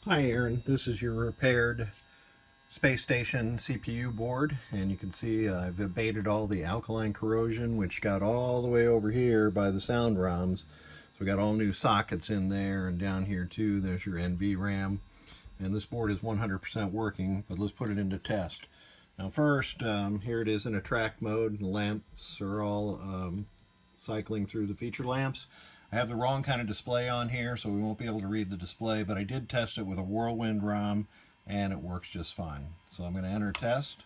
Hi Aaron, this is your repaired space station CPU board, and you can see I've abated all the alkaline corrosion which got all the way over here by the sound ROMs. So we got all new sockets in there, and down here too there's your NVRAM, and this board is 100% working, but let's put it into test. Now first, here it is in a track mode. The lamps are all cycling through the feature lamps. I have the wrong kind of display on here, so we won't be able to read the display, but I did test it with a Whirlwind ROM, and it works just fine. So I'm going to enter test.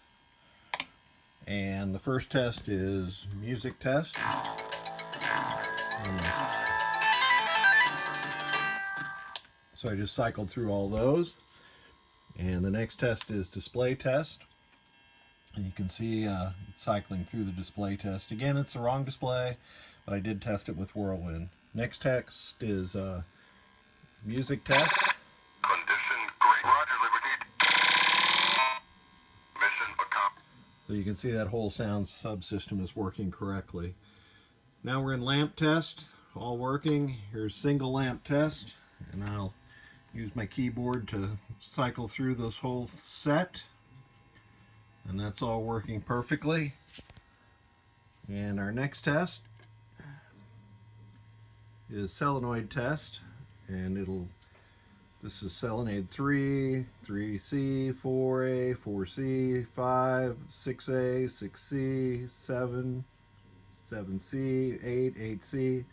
And the first test is music test. So I just cycled through all those. And the next test is display test. And you can see it's cycling through the display test. Again, it's the wrong display, but I did test it with Whirlwind. Next test is music test. Condition great. Roger, Liberty. Mission accomplished. So you can see that whole sound subsystem is working correctly. Now we're in lamp test, all working. Here's single lamp test, and I'll use my keyboard to cycle through this whole set. And that's all working perfectly. And our next test is solenoid test, and this is solenoid 3, 3C, 4A, 4C, 5, 6A, 6C, 7, 7C, 8, 8C,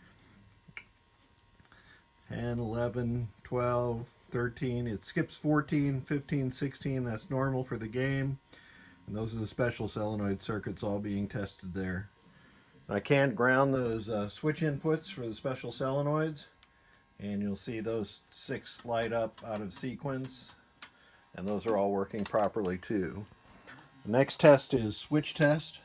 10, 11, 12, 13. It skips 14, 15, 16. That's normal for the game. And those are the special solenoid circuits all being tested there. I can't ground those switch inputs for the special solenoids, and you'll see those 6 light up out of sequence, and those are all working properly too. The next test is switch test,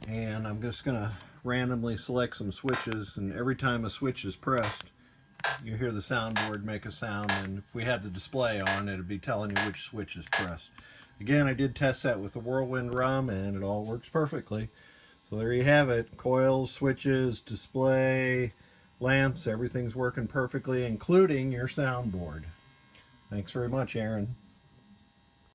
and I'm just going to randomly select some switches, and every time a switch is pressed you hear the soundboard make a sound, and if we had the display on it'd be telling you which switch is pressed. Again, I did test that with the Whirlwind ROM, and it all works perfectly. So there you have it. Coils, switches, display, lamps, everything's working perfectly, including your soundboard. Thanks very much, Aaron.